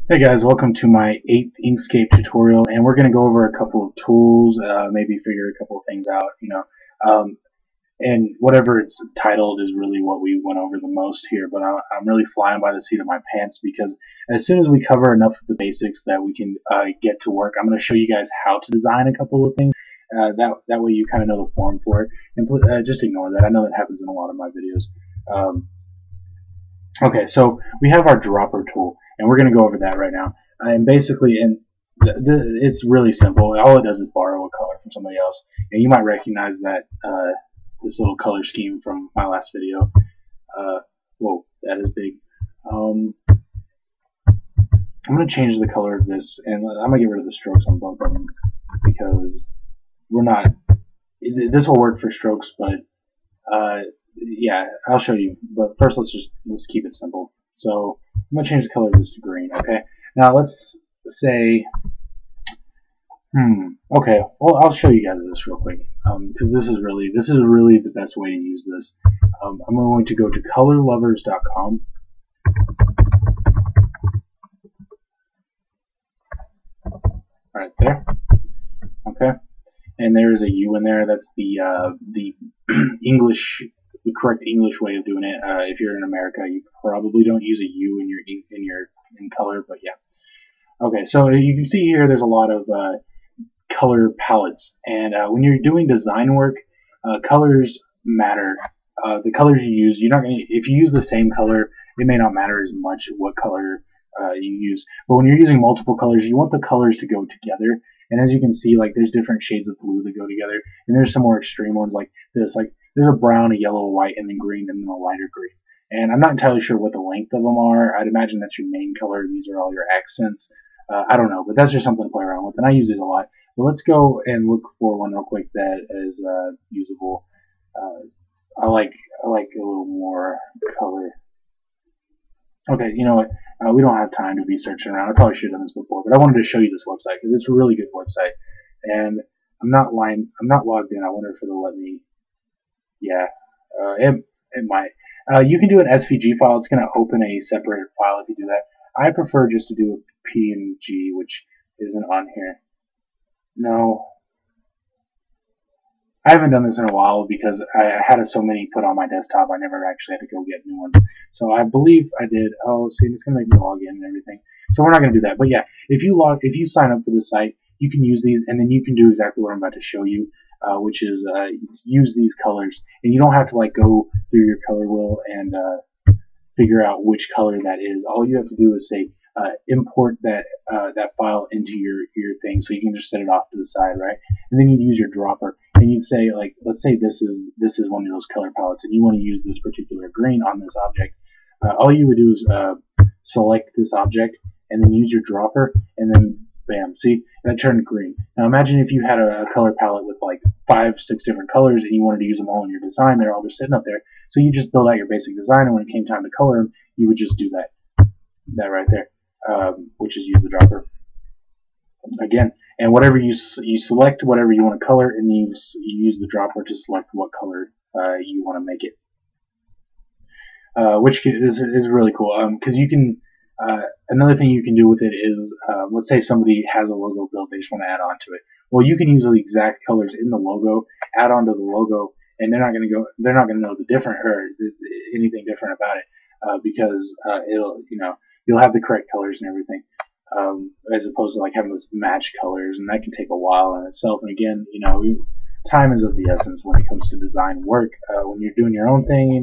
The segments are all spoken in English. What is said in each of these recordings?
Hey guys, welcome to my 8th Inkscape tutorial, and we're going to go over a couple of tools, maybe figure a couple of things out, um, and whatever it's titled is really what we went over the most here, but I'm really flying by the seat of my pants because as soon as we cover enough of the basics that we can get to work, I'm going to show you guys how to design a couple of things. That way you kind of know the form for it, and just ignore that. I know that happens in a lot of my videos. Okay, so we have our dropper tool, and we're going to go over that right now. And basically, it's really simple. All it does is borrow a color from somebody else, and you might recognize that this little color scheme from my last video. Whoa, that is big. I'm going to change the color of this, and I'm going to get rid of the strokes on both of them because we're not. This will work for strokes, but yeah, I'll show you. But first, let's keep it simple. So I'm gonna change the color of this to green. Okay. Now let's say, okay. Well, I'll show you guys this real quick because this is really the best way to use this. I'm going to go to colorlovers.com. Right there. Okay. And there's a U in there. That's the English. The correct English way of doing it. If you're in America, you probably don't use a U in color, but yeah. Okay, so you can see here there's a lot of color palettes, and when you're doing design work, colors matter. The colors you use, you're not going to. If you use the same color, it may not matter as much what color you use. But when you're using multiple colors, you want the colors to go together. And as you can see, like there's different shades of blue that go together, and there's some more extreme ones like this. Like there's a brown, a yellow, a white, and then green, and then a lighter green. And I'm not entirely sure what the length of them are. I'd imagine that's your main color. These are all your accents. I don't know, but that's just something to play around with, and I use these a lot. But let's go and look for one real quick that is usable. I like a little more color. Okay, you know what? We don't have time to be searching around. I probably should have done this before, but I wanted to show you this website because it's a really good website. And I'm not logged in. I wonder if it'll let me. Yeah, it might. You can do an SVG file. It's going to open a separate file if you do that. I prefer just to do a PNG, which isn't on here. No, I haven't done this in a while because I had so many put on my desktop. I never actually had to go get new ones. So I believe I did. Oh, see, it's gonna make me log in and everything. So we're not gonna do that. But yeah, if you sign up for the site, you can use these, and then you can do exactly what I'm about to show you, which is use these colors, and you don't have to like go through your color wheel and figure out which color that is. All you have to do is say import that file into your thing, so you can just set it off to the side, right? And then you'd use your dropper, and you'd say like, let's say this is one of those color palettes, and you want to use this particular green on this object. All you would do is select this object, and then use your dropper, and then bam, see, that turned green. Now imagine if you had a color palette with like 5, 6 different colors, and you wanted to use them all in your design. They're all just sitting up there. So you just build out your basic design, and when it came time to color them, you would just do that right there, which is use the dropper again. And whatever you select, whatever you want to color, and you use the dropper to select what color you want to make it, which is really cool because you can. Another thing you can do with it is, let's say somebody has a logo built, they just want to add on to it. Well, you can use the exact colors in the logo, add on to the logo, and they're not going to know the different or anything different about it because you'll have the correct colors and everything, as opposed to like having those match colors, and that can take a while in itself. And again, time is of the essence when it comes to design work. When you're doing your own thing,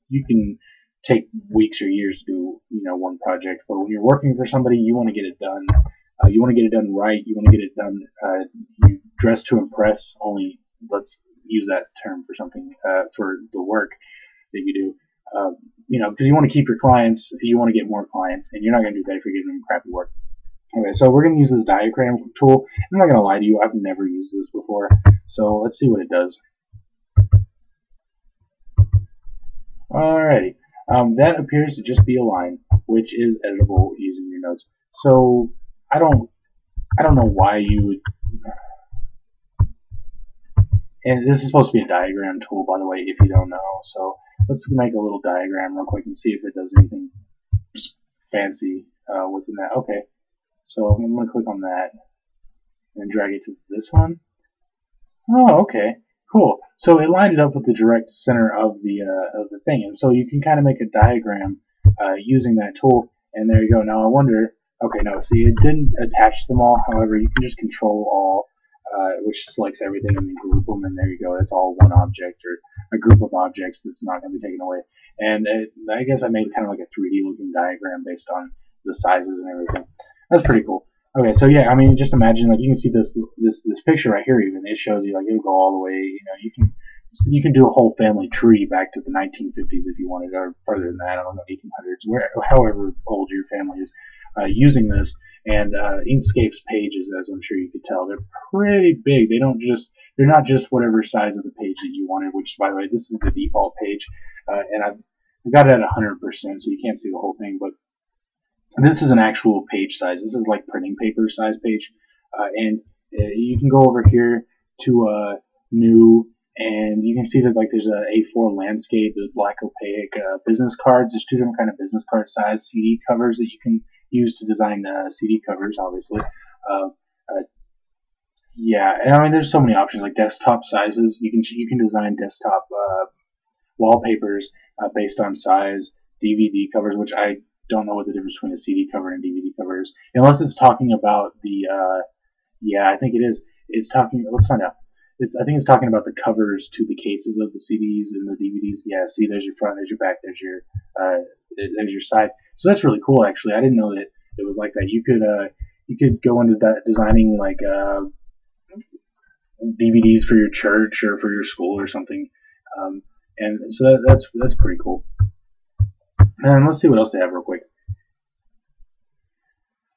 you can take weeks or years to do one project, but when you're working for somebody, you want to get it done. You want to get it done right. You want to get it done. You dress to impress. Only let's use that term for something for the work that you do. Because you want to keep your clients. You want to get more clients, and you're not going to do that if you're giving them crappy work. Okay, so we're going to use this diagram tool. I'm not going to lie to you. I've never used this before, so let's see what it does. Alrighty. That appears to just be a line, which is editable using your notes. So I don't know why you would. And this is supposed to be a diagram tool, by the way, if you don't know. So let's make a little diagram real quick and see if it does anything fancy. within that. Okay, so I'm going to click on that and drag it to this one. Oh, okay, cool. So it lined it up with the direct center of the thing, and so you can kind of make a diagram using that tool. And there you go. Now I wonder. Okay, no, see, it didn't attach them all. However, you can just control all, which selects everything and then group them, and there you go. That's all one object or a group of objects that's not going to be taken away. And I guess I made kind of like a 3D looking diagram based on the sizes and everything. That's pretty cool. Okay, so yeah, I mean, just imagine, like, you can see this picture right here. Even it shows you, like, it'll go all the way. You know, you can do a whole family tree back to the 1950s if you wanted, or further than that. I don't know, 1800s, however old your family is, using this. And Inkscape's pages, as I'm sure you could tell, they're pretty big. They're not just whatever size of the page that you wanted. Which, by the way, this is the default page, and I've got it at 100%, so you can't see the whole thing, but this is an actual page size. This is like printing paper size page. And you can go over here to new, and you can see that, like, there's a A4 landscape, there's black opaque business cards. There's two different kind of business card size CD covers that you can use to design CD covers, obviously. Yeah, and I mean, there's so many options, like desktop sizes. You can design desktop wallpapers based on size. DVD covers, which I don't know what the difference between a CD cover and a DVD cover is, unless it's talking about the. Yeah, I think it is. It's talking. Let's find out. I think it's talking about the covers to the cases of the CDs and the DVDs. Yeah, see, there's your front, there's your back, there's your side. So that's really cool, actually. I didn't know that it was like that. You could go into designing like DVDs for your church or for your school or something, and so that's pretty cool. And let's see what else they have real quick.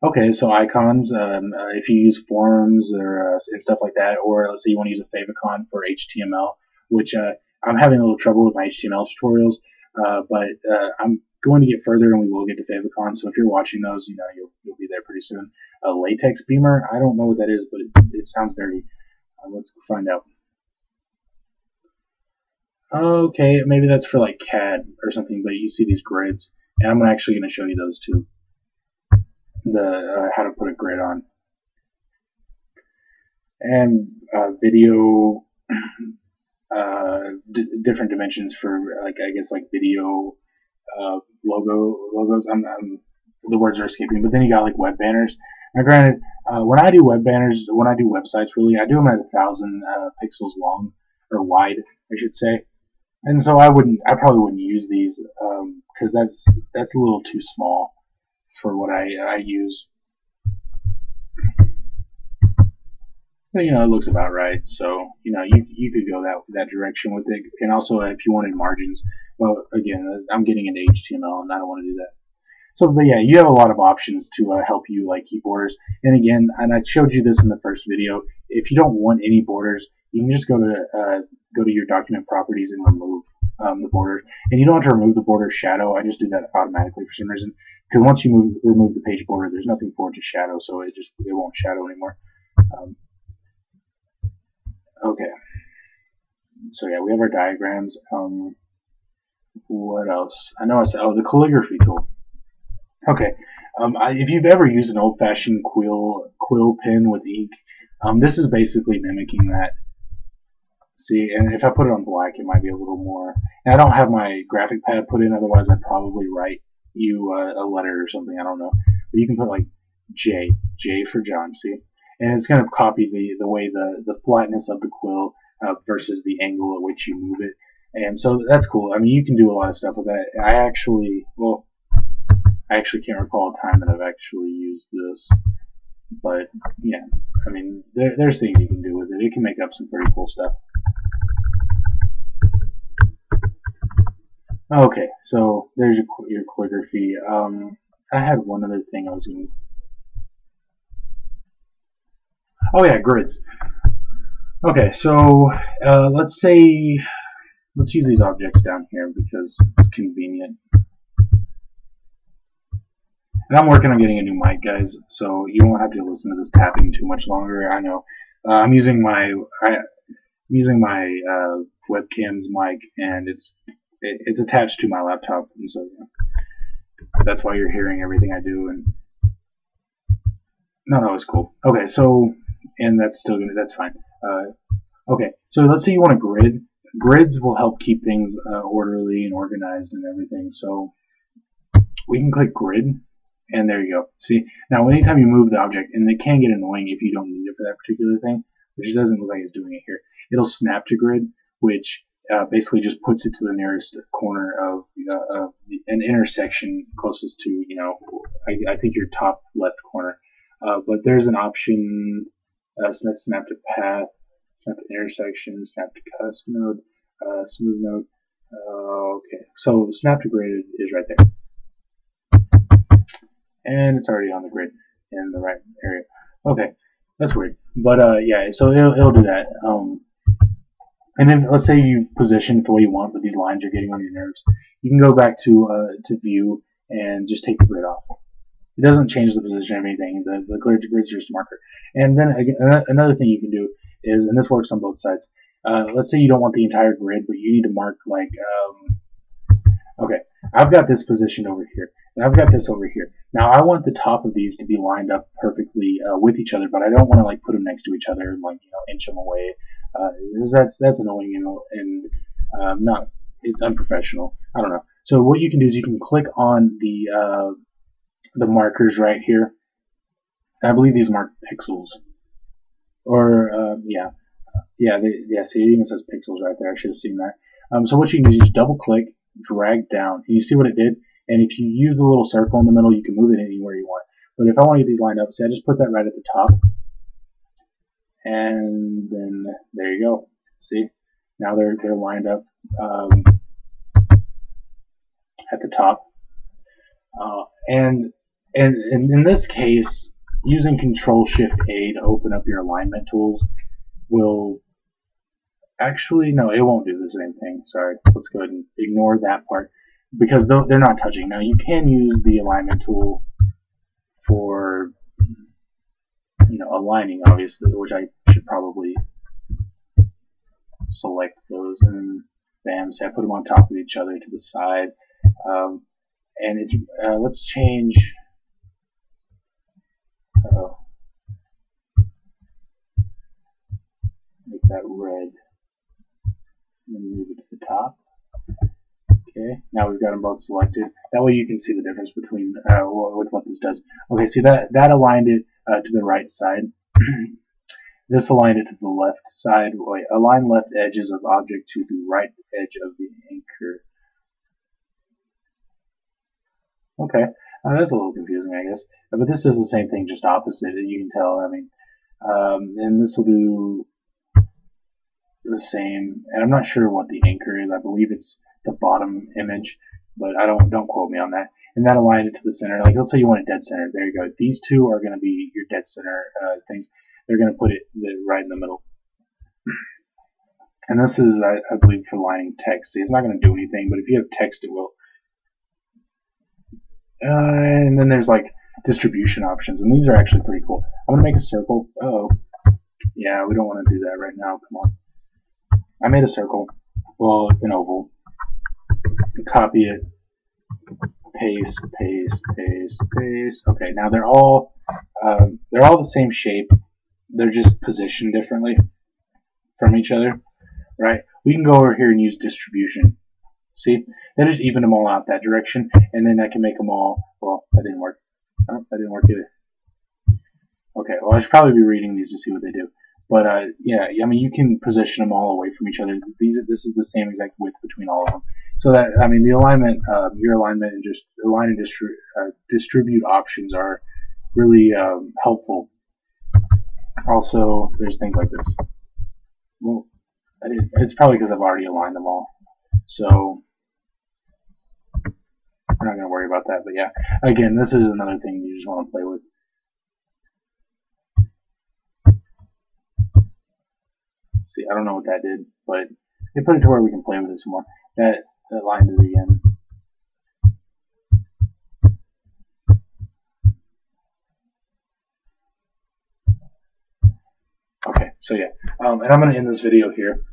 Okay, so icons, if you use forms or and stuff like that, or let's say you want to use a favicon for HTML, which I'm having a little trouble with my HTML tutorials, but I'm going to get further and we will get to favicon. So if you're watching those, you know, you'll be there pretty soon. A latex beamer, I don't know what that is, but it sounds dirty. Let's find out. Okay, maybe that's for like CAD or something, but you see these grids, and I'm actually going to show you those too. The how to put a grid on, and video, different dimensions for, like, I guess, like video logos. The words are escaping, but then you got like web banners. Now, granted, when I do web banners, when I do websites, really, I do them at 1,000 pixels long or wide, I should say. And so I probably wouldn't use these because that's a little too small for what I use. But, you know, it looks about right. So, you know, you could go that direction with it. And also, if you wanted margins, well, again, I'm getting into HTML and I don't want to do that. So, but yeah, you have a lot of options to help you, like, keep borders. And again, and I showed you this in the first video. If you don't want any borders, you can just go to your document properties and remove the border. And you don't have to remove the border shadow. I just do that automatically for some reason. Because once you remove the page border, there's nothing for it to shadow, so it won't shadow anymore. Okay. So yeah, we have our diagrams. What else? I know I said, the calligraphy tool. Okay. If you've ever used an old-fashioned quill pen with ink, this is basically mimicking that. See, and if I put it on black, it might be a little more. And I don't have my graphic pad put in, otherwise I'd probably write you a letter or something. I don't know. But you can put like J for John. See, and it's going to copy the way the flatness of the quill versus the angle at which you move it. And so that's cool. I mean, you can do a lot of stuff with that. I actually can't recall a time that I've actually used this, but yeah, I mean, there's things you can do with it. It can make up some pretty cool stuff. Okay, so there's your calligraphy. I had one other thing I was going to. Oh yeah, grids. Okay, so let's use these objects down here because it's convenient. And I'm working on getting a new mic, guys, so you won't have to listen to this tapping too much longer. I know. I'm using my webcam's mic, and it's attached to my laptop, and so That's why you're hearing everything I do. And no, it's cool. Okay, so and that's still gonna that's fine. Okay, so let's say you want a grid. Grids will help keep things orderly and organized and everything. So we can click grid, and there you go. See, now anytime you move the object, and it can get annoying if you don't need it for that particular thing, which it doesn't look like it's doing it here. It'll snap to grid, which basically just puts it to the nearest corner of an intersection closest to, I think your top left corner. But there's an option, so that's snap to path, snap to intersection, snap to custom node, smooth node. Okay, so snap to grid is right there. And it's already on the grid in the right area. Okay, that's weird. But yeah, so it'll do that. And then let's say you've positioned it the way you want, but these lines are getting on your nerves. You can go back to view and just take the grid off. It doesn't change the position of anything. The grid's just a marker. And then again, another thing you can do is, and this works on both sides. Let's say you don't want the entire grid, but you need to mark like, okay, I've got this positioned over here, and I've got this over here. Now I want the top of these to be lined up perfectly with each other, but I don't want to like put them next to each other and like inch them away. That's annoying and not, it's unprofessional. I don't know. So what you can do is you can click on the markers right here. I believe these mark pixels, or yeah. See, it even says pixels right there. I should have seen that. So what you can do is you just double click, drag down, and you see what it did. And if you use the little circle in the middle, you can move it anywhere you want. But if I want to get these lined up, see, I just put that right at the top, and then there you go. See, now they're lined up at the top. And in this case, using Control-Shift-A to open up your alignment tools will actually, no, it won't do the same thing. Sorry, let's go ahead and ignore that part because they're not touching. Now you can use the alignment tool for aligning, obviously, which I should probably select those, and bam, so I put them on top of each other to the side. And it's let's change. Make that red. And then move it to the top. Okay, now we've got them both selected. That way you can see the difference between with what this does. Okay, see that aligned it to the right side. This aligned it to the left side. Wait, align left edges of object to the right edge of the anchor. Okay, that's a little confusing, I guess. But this does the same thing, just opposite. You can tell. I mean, and this will do the same. And I'm not sure what the anchor is. I believe it's the bottom image, but don't quote me on that. And that aligned it to the center. Like, let's say you want a dead center. There you go. These two are going to be your dead center things. They're going to put it right in the middle. And this is, I believe, for lining text. See, it's not going to do anything, but if you have text, it will. And then there's like distribution options, and these are actually pretty cool. I'm going to make a circle. Oh, yeah, we don't want to do that right now. Come on. I made a circle. Well, an oval. Copy it. Paste, paste, paste, paste. Okay, now they're all the same shape. They're just positioned differently from each other, right? We can go over here and use distribution. See, that just even them all out that direction, and then I can make them all. Well, that didn't work. Oh, that didn't work either. Okay, well, I should probably be reading these to see what they do. But yeah, I mean, you can position them all away from each other. This is the same exact width between all of them. So that, I mean, the alignment, your alignment, and just align and distribute options are really helpful. Also, there's things like this. Well, it's probably because I've already aligned them all. So we're not going to worry about that. But yeah, again, this is another thing you just want to play with. See, I don't know what that did, but they put it to where we can play with it some more. That line did it again. Okay, so yeah, and I'm going to end this video here.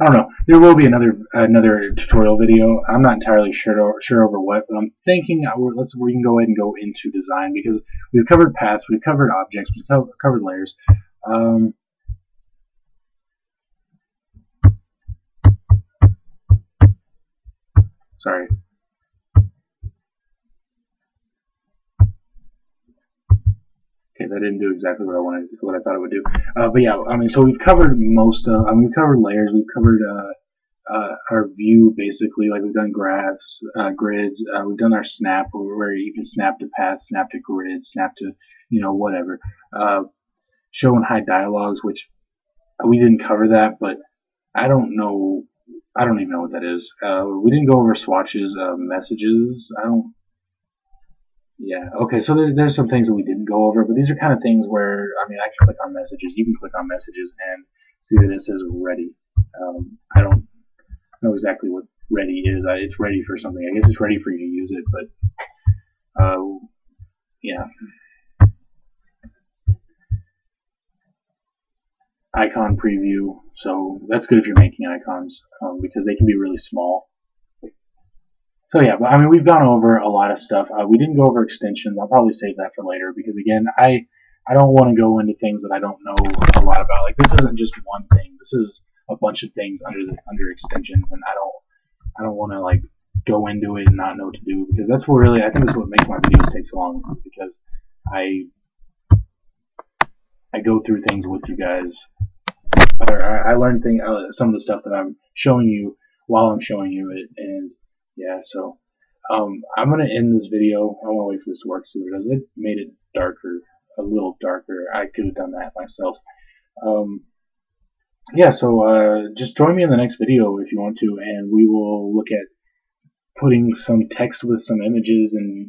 I don't know. There will be another tutorial video. I'm not entirely sure over what, but I'm thinking we can go ahead and go into design because we've covered paths, we've covered objects, we've covered layers. Sorry. Okay, that didn't do exactly what I thought it would do. But yeah, I mean, so we've covered most of. I mean, we've covered layers. We've covered our view basically. Like we've done graphs, grids. We've done our snap, where you can snap to path, snap to grid, snap to whatever. Show and hide dialogues, which we didn't cover that, but I don't know. I don't even know what that is. We didn't go over swatches, messages. I don't. Yeah, okay, so there's some things that we didn't go over, but these are kind of things where, I mean, I can click on messages, you can click on messages and see that it says ready. I don't know exactly what ready is. It's ready for something. I guess it's ready for you to use it, but, yeah. Icon preview, so that's good if you're making icons, because they can be really small. So yeah, but I mean, we've gone over a lot of stuff. We didn't go over extensions. I'll probably save that for later because again, I don't want to go into things that I don't know a lot about. Like this isn't just one thing. This is a bunch of things under extensions, and I don't want to like go into it and not know what to do because that's what really I think that's what makes my videos take so long is because I go through things with you guys. Or I learn some of the stuff that I'm showing you while I'm showing you it, and yeah, so I'm gonna end this video. I want to wait for this to work. See what it does. It made it darker, a little darker. I could have done that myself. Yeah, so just join me in the next video if you want to, and we will look at putting some text with some images and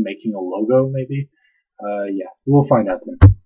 making a logo maybe. Yeah, we'll find out then.